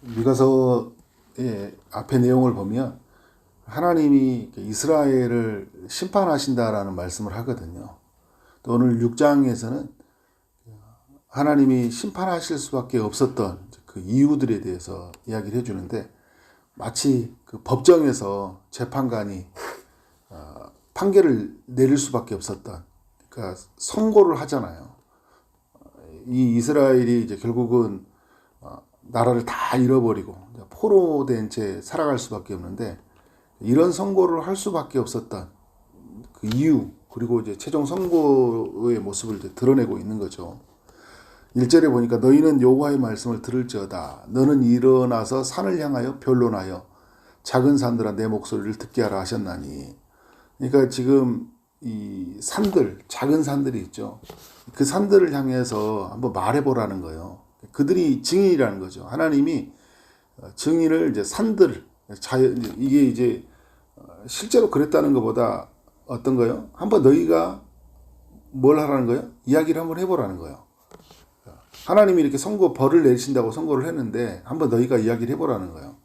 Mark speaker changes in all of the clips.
Speaker 1: 미가서의 앞에 내용을 보면 하나님이 이스라엘을 심판하신다라는 말씀을 하거든요. 또 오늘 6장에서는 하나님이 심판하실 수밖에 없었던 그 이유들에 대해서 이야기를 해주는데, 마치 그 법정에서 재판관이 판결을 내릴 수밖에 없었던, 그러니까 선고를 하잖아요. 이 이스라엘이 이제 결국은 나라를 다 잃어버리고 포로된 채 살아갈 수밖에 없는데, 이런 선고를 할 수밖에 없었던 그 이유, 그리고 이제 최종 선고의 모습을 이제 드러내고 있는 거죠. 1절에 보니까 너희는 여호와의 말씀을 들을지어다. 너는 일어나서 산을 향하여 변론하여 작은 산들아 내 목소리를 듣게 하라 하셨나니. 그러니까 지금 이 산들, 작은 산들이 있죠. 그 산들을 향해서 한번 말해보라는 거예요. 그들이 증인이라는 거죠. 하나님이 증인을 이제 산들, 이게 이제 실제로 그랬다는 것보다 어떤 거요? 한번 너희가 뭘 하라는 거예요? 이야기를 한번 해보라는 거예요. 하나님이 이렇게 벌을 내리신다고 선고를 했는데 한번 너희가 이야기를 해보라는 거예요.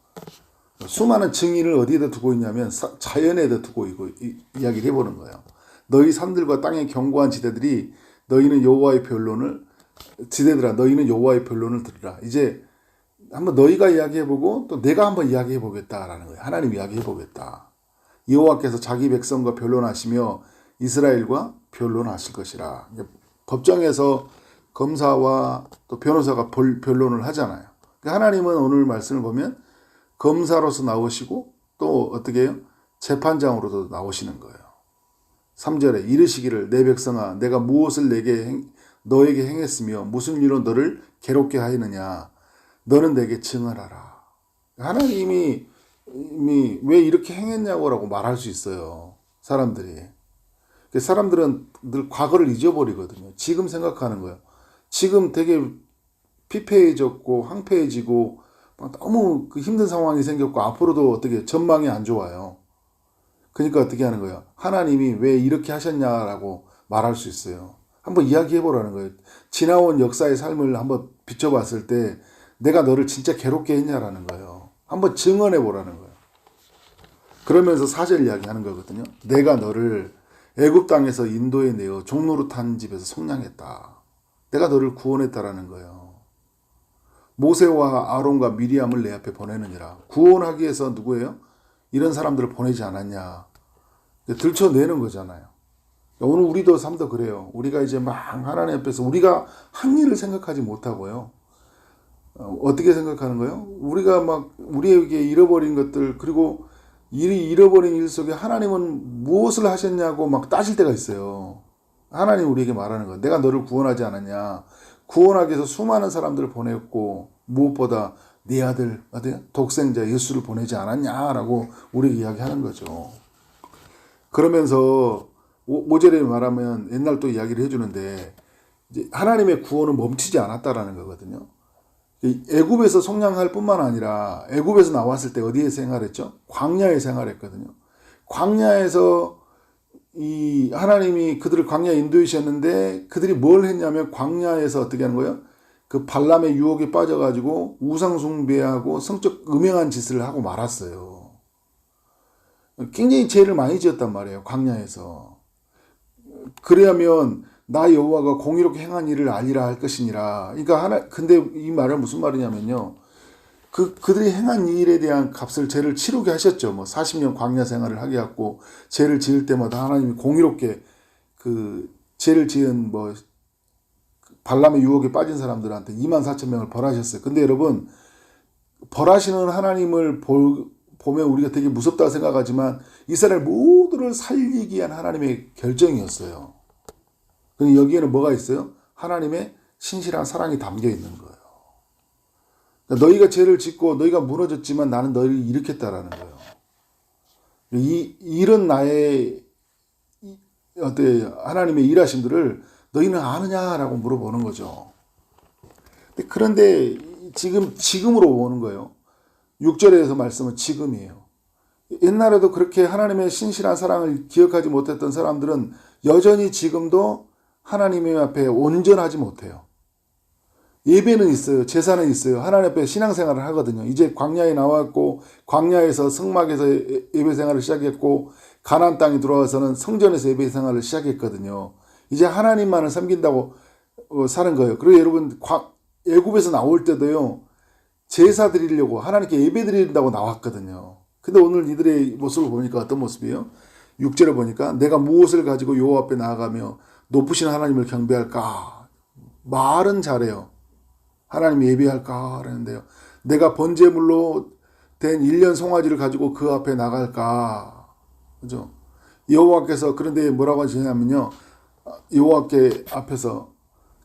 Speaker 1: 수많은 증인을 어디에다 두고 있냐면 자연에다 두고 이야기를 해보는 거예요. 너희 산들과 땅의 견고한 지대들이 너희는 여호와의 변론을, 지대들아 너희는 여호와의 변론을 들으라. 이제 한번 너희가 이야기해보고 또 내가 한번 이야기해보겠다라는 거예요. 하나님 이야기해보겠다. 여호와께서 자기 백성과 변론하시며 이스라엘과 변론하실 것이라. 법정에서 검사와 또 변호사가 변론을 하잖아요. 하나님은 오늘 말씀을 보면 검사로서 나오시고 또 어떻게 해요? 재판장으로도 나오시는 거예요. 3절에 이르시기를 내 백성아 내가 무엇을 너에게 행했으며 무슨 일로 너를 괴롭게 하였느냐. 너는 내게 증언하라. 하나님이 왜 이렇게 행했냐고 말할 수 있어요. 사람들이. 사람들은 늘 과거를 잊어버리거든요. 지금 생각하는 거예요. 지금 되게 피폐해졌고 황폐해지고 너무 힘든 상황이 생겼고 앞으로도 어떻게 전망이 안 좋아요. 그러니까 어떻게 하는 거예요? 하나님이 왜 이렇게 하셨냐라고 말할 수 있어요. 한번 이야기해보라는 거예요. 지나온 역사의 삶을 한번 비춰봤을 때 내가 너를 진짜 괴롭게 했냐라는 거예요. 한번 증언해보라는 거예요. 그러면서 4절 이야기하는 거거든요. 내가 너를 애굽 땅에서 인도에 내어 종노릇한 집에서 속량했다. 내가 너를 구원했다라는 거예요. 모세와 아론과 미리암을 내 앞에 보내느니라. 구원하기 위해서 누구예요? 이런 사람들을 보내지 않았냐. 들춰내는 거잖아요. 오늘 우리도 삶도 그래요. 우리가 이제 막 하나님 앞에서 우리가 한 일을 생각하지 못하고요. 어떻게 생각하는 거예요? 우리가 막 우리에게 잃어버린 것들, 그리고 잃어버린 일 속에 하나님은 무엇을 하셨냐고 막 따질 때가 있어요. 하나님 우리에게 말하는 거예요. 내가 너를 구원하지 않았냐. 구원하기 위해서 수많은 사람들을 보냈고 무엇보다 네 아들 독생자 예수를 보내지 않았냐라고 우리에게 이야기하는 거죠. 그러면서 5절에 말하면 옛날 또 이야기를 해주는데, 이제 하나님의 구원은 멈추지 않았다라는 거거든요. 애굽에서 속량할 뿐만 아니라 애굽에서 나왔을 때 어디에 생활했죠? 광야에 생활했거든요. 광야에서 이 하나님이 그들을 광야에 인도하셨는데 그들이 뭘 했냐면 광야에서 어떻게 하는 거예요? 그 발람의 유혹에 빠져가지고 우상숭배하고 성적 음행한 짓을 하고 말았어요. 굉장히 죄를 많이 지었단 말이에요. 광야에서. 그래야면 나 여호와가 공의롭게 행한 일을 알리라 할 것이니라. 그러니까 근데 이 말은 무슨 말이냐면요. 그들이 행한 일에 대한 값을 죄를 치르게 하셨죠. 40년 광야 생활을 하게 했고, 죄를 지을 때마다 하나님이 공의롭게 그 죄를 지은 발람의 유혹에 빠진 사람들한테 24,000명을 벌하셨어요. 근데 여러분, 벌하시는 하나님을 보면 우리가 되게 무섭다고 생각하지만 이스라엘 모두를 살리기 위한 하나님의 결정이었어요. 근데 여기에는 뭐가 있어요? 하나님의 신실한 사랑이 담겨 있는 거예요. 너희가 죄를 짓고 너희가 무너졌지만 나는 너희를 일으켰다라는 거예요. 이런 나의 하나님의 일하심들을 너희는 아느냐라고 물어보는 거죠. 그런데 지금으로 오는 거예요. 6절에서 말씀은 지금이에요. 옛날에도 그렇게 하나님의 신실한 사랑을 기억하지 못했던 사람들은 여전히 지금도 하나님의 앞에 온전하지 못해요. 예배는 있어요. 제사는 있어요. 하나님 앞에 신앙생활을 하거든요. 이제 광야에 나왔고 광야에서 성막에서 예배 생활을 시작했고 가나안 땅에 들어와서는 성전에서 예배 생활을 시작했거든요. 이제 하나님만을 섬긴다고 사는 거예요. 그리고 여러분 애굽에서 나올 때도요. 제사 드리려고 하나님께 예배 드린다고 나왔거든요. 근데 오늘 이들의 모습을 보니까 어떤 모습이에요? 6절을 보니까 내가 무엇을 가지고 여호와 앞에 나아가며 높으신 하나님을 경배할까? 말은 잘해요. 하나님 예배할까? 그러는데요. 내가 번제물로 된 1년 송아지를 가지고 그 앞에 나갈까? 그죠? 여호와께서 그런데 뭐라고 하시냐면요. 여호와께 앞에서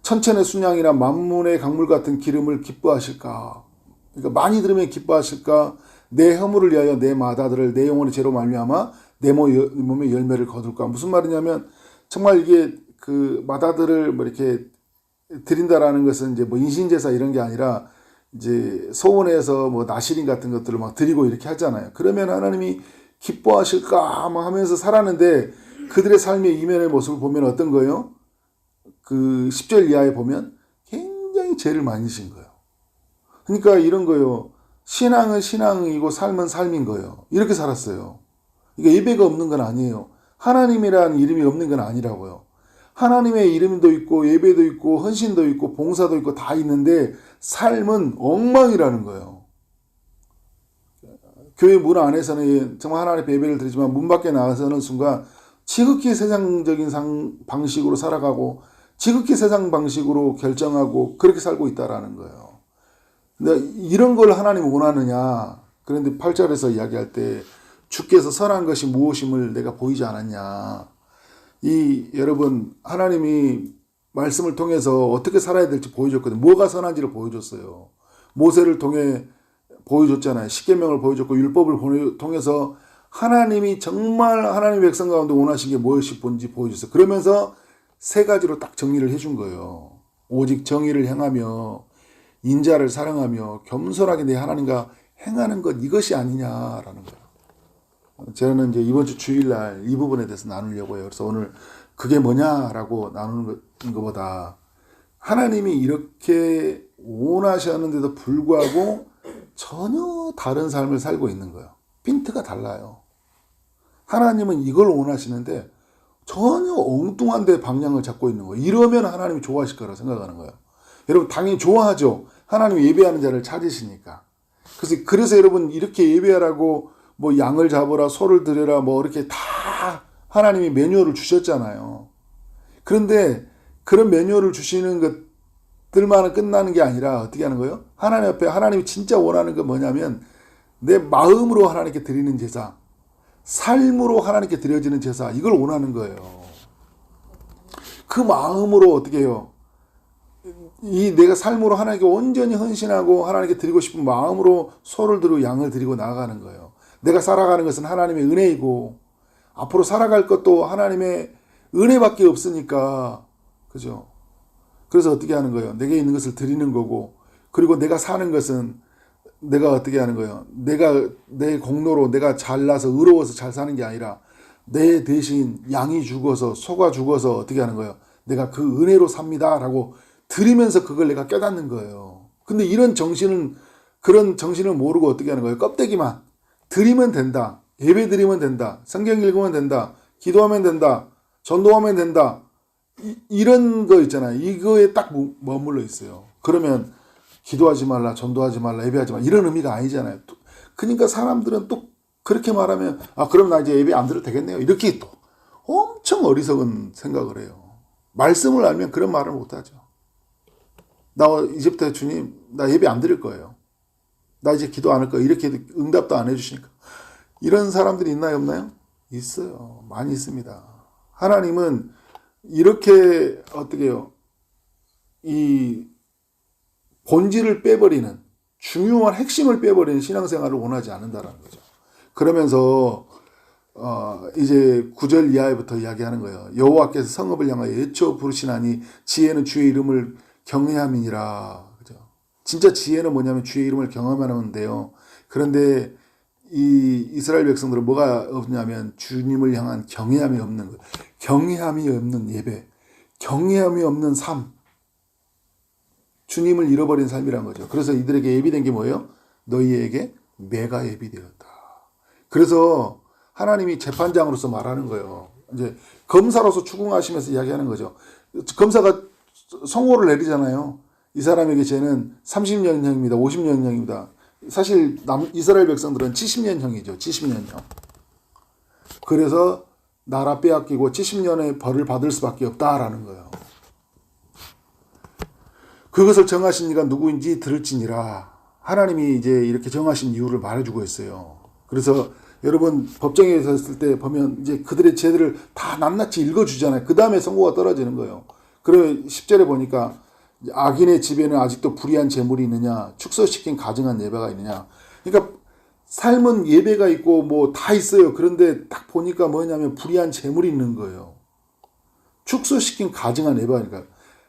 Speaker 1: 천천의 순양이나 만문의 강물 같은 기름을 기뻐하실까? 그러니까 많이 들으면 기뻐하실까? 내 허물을 위하여 내 마다들을 내 영혼의 죄로 말미암아 내 몸의 열매를 거둘까? 무슨 말이냐면 정말 이게 그 마다들을 뭐 이렇게 드린다라는 것은 이제 뭐 인신제사 이런 게 아니라 이제 소원에서 뭐 나시린 같은 것들을 막 드리고 이렇게 하잖아요. 그러면 하나님이 기뻐하실까 막 하면서 살았는데 그들의 삶의 이면의 모습을 보면 어떤 거예요? 그 10절 이하에 보면 굉장히 죄를 많이 지신 거예요. 그러니까 이런 거예요. 신앙은 신앙이고 삶은 삶인 거예요. 이렇게 살았어요. 이게 예배가 없는 건 아니에요. 하나님이라는 이름이 없는 건 아니라고요. 하나님의 이름도 있고 예배도 있고 헌신도 있고 봉사도 있고 다 있는데 삶은 엉망이라는 거예요. 교회 문 안에서는 정말 하나님 앞에 예배를 드리지만 문 밖에 나가서는 순간 지극히 세상적인 방식으로 살아가고 지극히 세상 방식으로 결정하고 그렇게 살고 있다라는 거예요. 근데 이런 걸 하나님 원하느냐? 그런데 8절에서 이야기할 때 주께서 선한 것이 무엇임을 내가 보이지 않았냐? 여러분 하나님이 말씀을 통해서 어떻게 살아야 될지 보여줬거든요. 뭐가 선한지를 보여줬어요. 모세를 통해 보여줬잖아요. 십계명을 보여줬고 율법을 통해서 하나님이 정말 하나님의 백성 가운데 원하신 게 무엇이 뭔지 보여줬어요. 그러면서 세 가지로 딱 정리를 해준 거예요. 오직 정의를 행하며 인자를 사랑하며 겸손하게 내 하나님과 행하는 것 이것이 아니냐라는 거예요. 저는 이제 이번 주 주일날 이 부분에 대해서 나누려고 해요. 그래서 오늘 그게 뭐냐라고 나누는 것보다 하나님이 이렇게 원하셨는데도 불구하고 전혀 다른 삶을 살고 있는 거예요. 핀트가 달라요. 하나님은 이걸 원하시는데 전혀 엉뚱한 데 방향을 잡고 있는 거예요. 이러면 하나님이 좋아하실 거라고 생각하는 거예요. 여러분 당연히 좋아하죠. 하나님이 예배하는 자를 찾으시니까. 그래서 여러분 이렇게 예배하라고 뭐 양을 잡으라 소를 드려라 뭐 이렇게 다 하나님이 매뉴얼을 주셨잖아요. 그런데 그런 매뉴얼을 주시는 것들만은 끝나는 게 아니라 어떻게 하는 거예요? 하나님 앞에 하나님이 진짜 원하는 건 뭐냐면 내 마음으로 하나님께 드리는 제사, 삶으로 하나님께 드려지는 제사 이걸 원하는 거예요. 그 마음으로 어떻게 해요? 내가 삶으로 하나님께 온전히 헌신하고 하나님께 드리고 싶은 마음으로 소를 드리고 양을 드리고 나아가는 거예요. 내가 살아가는 것은 하나님의 은혜이고 앞으로 살아갈 것도 하나님의 은혜밖에 없으니까 그죠? 그래서 어떻게 하는 거예요? 내게 있는 것을 드리는 거고 그리고 내가 사는 것은 내가 어떻게 하는 거예요? 내가 내 공로로 내가 잘나서 의로워서 잘 사는 게 아니라 내 대신 양이 죽어서 소가 죽어서 어떻게 하는 거예요? 내가 그 은혜로 삽니다라고 드리면서 그걸 내가 깨닫는 거예요. 근데 그런 정신을 모르고 어떻게 하는 거예요? 껍데기만 드리면 된다. 예배 드리면 된다. 성경 읽으면 된다. 기도하면 된다. 전도하면 된다. 이런 거 있잖아요. 이거에 딱 머물러 있어요. 그러면 기도하지 말라, 전도하지 말라, 예배하지 말라 이런 의미가 아니잖아요. 그러니까 사람들은 또 그렇게 말하면 그럼 나 이제 예배 안 드려도 되겠네요. 이렇게 또 엄청 어리석은 생각을 해요. 말씀을 알면 그런 말을 못하죠. 나 이제부터 주님 나 예배 안 드릴 거예요. 나 이제 기도 안 할 거예요. 이렇게 응답도 안 해주시니까. 이런 사람들이 있나요 없나요? 있어요. 많이 있습니다. 하나님은 이렇게 어떻게 해요? 이 본질을 빼버리는 중요한 핵심을 빼버리는 신앙생활을 원하지 않는다라는 거죠. 그러면서 이제 9절 이하부터 이야기하는 거예요. 여호와께서 성읍을 향하여 애초 부르시나니 지혜는 주의 이름을 경외함이니라. 그죠? 진짜 지혜는 뭐냐면 주의 이름을 경험하는데요. 그런데 이 이스라엘 백성들은 뭐가 없냐면 주님을 향한 경외함이 없는 거예요. 경외함이 없는 예배, 경외함이 없는 삶. 주님을 잃어버린 삶이란 거죠. 그래서 이들에게 예비된 게 뭐예요? 너희에게 내가 예비되었다. 그래서 하나님이 재판장으로서 말하는 거예요. 이제 검사로서 추궁하시면서 이야기하는 거죠. 검사가 선고를 내리잖아요. 이 사람에게 죄는 30년형입니다. 50년형입니다. 사실 이스라엘 백성들은 70년형이죠. 70년형. 그래서 나라 빼앗기고 70년의 벌을 받을 수밖에 없다라는 거예요. 그것을 정하신 이가 누구인지 들을지니라. 하나님이 이제 이렇게 정하신 이유를 말해주고 있어요. 그래서 여러분 법정에 섰을 때 보면 이제 그들의 죄들을 다 낱낱이 읽어주잖아요. 그 다음에 선고가 떨어지는 거예요. 그래 10절에 보니까 악인의 집에는 아직도 불의한 재물이 있느냐, 축소시킨 가증한 예배가 있느냐. 그러니까 삶은 예배가 있고 뭐 다 있어요. 그런데 딱 보니까 뭐냐면 불의한 재물이 있는 거예요. 축소시킨 가증한 예배니까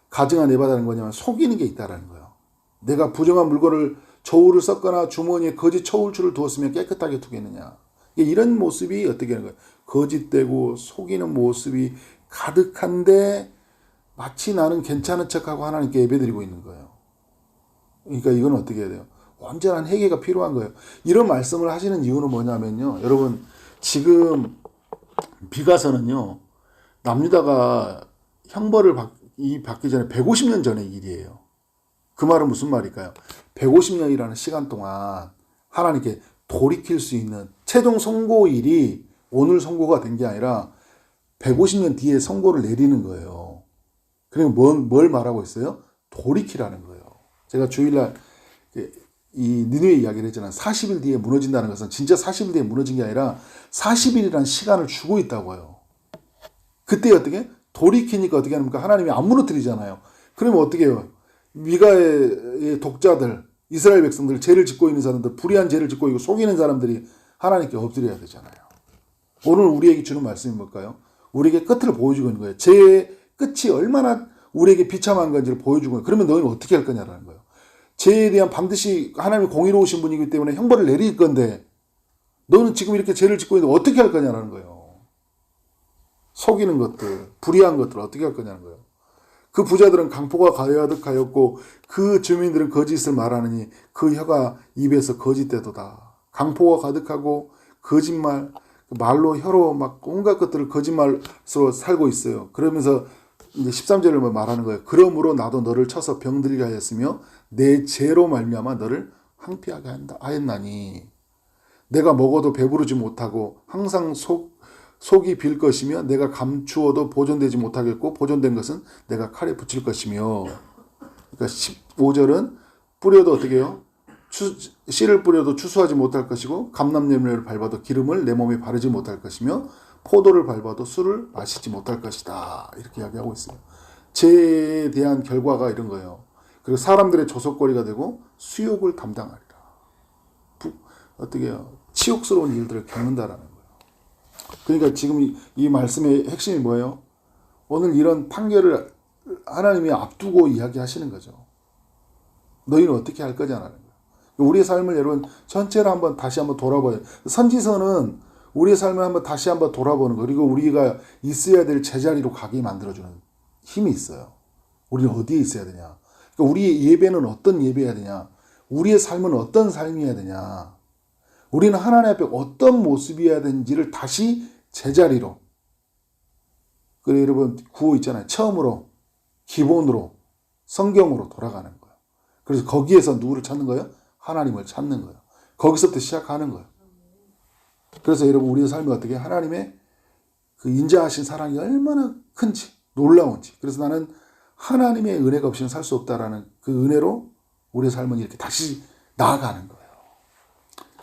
Speaker 1: 가증한 예배라는 거냐면 속이는 게 있다라는 거예요. 내가 부정한 물건을 저울을 썼거나 주머니에 거짓 처울줄을 두었으면 깨끗하게 두겠느냐. 이런 모습이 어떻게 하는 거예요? 거짓되고 속이는 모습이 가득한데 마치 나는 괜찮은 척하고 하나님께 예배드리고 있는 거예요. 그러니까 이건 어떻게 해야 돼요? 온전한 회개가 필요한 거예요. 이런 말씀을 하시는 이유는 뭐냐면요. 여러분 지금 비가서는요. 남유다가 형벌을 받기 전에 150년 전의 일이에요. 그 말은 무슨 말일까요? 150년이라는 시간 동안 하나님께 돌이킬 수 있는 최종 선고일이 오늘 선고가 된 게 아니라 150년 뒤에 선고를 내리는 거예요. 그러니까 뭘 말하고 있어요? 돌이키라는 거예요. 제가 주일날 이 니느웨 이야기를 했잖아요. 40일 뒤에 무너진다는 것은 진짜 40일 뒤에 무너진 게 아니라 40일이라는 시간을 주고 있다고요. 그때 어떻게? 돌이키니까 어떻게 합니까? 하나님이 안 무너뜨리잖아요. 그러면 어떻게 해요? 미가의 독자들, 이스라엘 백성들, 죄를 짓고 있는 사람들, 불의한 죄를 짓고 있고 속이는 사람들이 하나님께 엎드려야 되잖아요. 오늘 우리에게 주는 말씀이 뭘까요? 우리에게 끝을 보여주고 있는 거예요. 죄의 끝이 얼마나 우리에게 비참한 건지를 보여주고 있는 거예요. 그러면 너희는 어떻게 할 거냐라는 거예요. 죄에 대한 반드시 하나님이 공의로우신 분이기 때문에 형벌을 내릴 건데 너는 지금 이렇게 죄를 짓고 있는데 어떻게 할 거냐라는 거예요. 속이는 것들, 불의한 것들 어떻게 할 거냐는 거예요. 그 부자들은 강포가 가득하였고 그 주민들은 거짓을 말하느니 그 혀가 입에서 거짓되도다. 강포가 가득하고 거짓말, 말로 혀로 막 온갖 것들을 거짓말로 살고 있어요. 그러면서 이제 13절을 말하는 거예요. 그러므로 나도 너를 쳐서 병들게 하였으며 내 죄로 말미암아 너를 항피하게 하였나니 내가 먹어도 배부르지 못하고 항상 속이 빌 것이며 내가 감추어도 보존되지 못하겠고 보존된 것은 내가 칼에 붙일 것이며. 그러니까 15절은 뿌려도 어떻게 해요? 씨를 뿌려도 추수하지 못할 것이고 감람열매를 밟아도 기름을 내 몸에 바르지 못할 것이며 포도를 밟아도 술을 마시지 못할 것이다. 이렇게 이야기하고 있어요. 죄에 대한 결과가 이런 거예요. 그리고 사람들의 조석거리가 되고 수욕을 담당하리라. 어떻게 해요? 치욕스러운 일들을 겪는다라는 거예요. 그러니까 지금 이 말씀의 핵심이 뭐예요? 오늘 이런 판결을 하나님이 앞두고 이야기하시는 거죠. 너희는 어떻게 할 거냐라는 거예요. 우리의 삶을 여러분 전체를 다시 한번 돌아봐요. 선지서는 우리의 삶을 다시 한번 돌아보는 거, 그리고 우리가 있어야 될 제자리로 가게 만들어주는 힘이 있어요. 우리는 어디에 있어야 되냐? 그러니까 우리의 예배는 어떤 예배여야 되냐? 우리의 삶은 어떤 삶이어야 되냐? 우리는 하나님 앞에 어떤 모습이어야 되는지를 다시 제자리로. 그래 여러분 구호 있잖아요. 처음으로, 기본으로, 성경으로 돌아가는 거예요. 그래서 거기에서 누구를 찾는 거예요? 하나님을 찾는 거예요. 거기서부터 시작하는 거예요. 그래서 여러분 우리의 삶이 어떻게 하나님의 그 인자하신 사랑이 얼마나 큰지 놀라운지. 그래서 나는 하나님의 은혜가 없이는 살 수 없다라는 그 은혜로 우리의 삶은 이렇게 다시 나아가는 거예요.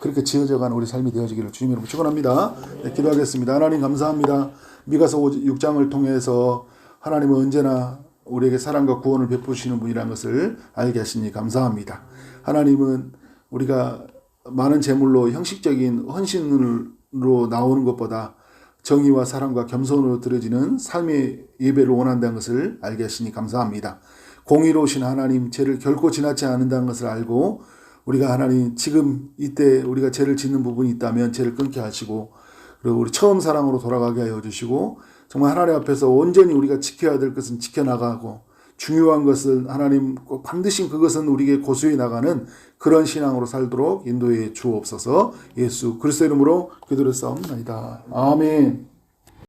Speaker 1: 그렇게 지어져가는 우리 삶이 되어지기를 주님 이름으로 축원합니다. 네, 기도하겠습니다. 하나님 감사합니다. 미가서 6장을 통해서 하나님은 언제나 우리에게 사랑과 구원을 베푸시는 분이라는 것을 알게 하시니 감사합니다. 하나님은 우리가 많은 제물로 형식적인 헌신으로 나오는 것보다 정의와 사랑과 겸손으로 드려지는 삶의 예배를 원한다는 것을 알게 하시니 감사합니다. 공의로우신 하나님, 죄를 결코 지나치 않는다는 것을 알고 우리가 하나님 지금 이때 우리가 죄를 짓는 부분이 있다면 죄를 끊게 하시고 그리고 우리 처음 사랑으로 돌아가게 하여 주시고 정말 하나님 앞에서 온전히 우리가 지켜야 될 것은 지켜나가고 중요한 것은 하나님 꼭 반드시 그것은 우리에게 고수해 나가는 그런 신앙으로 살도록 인도해 주옵소서. 예수 그리스도 이름으로 기도를 싸움나이다. 아멘.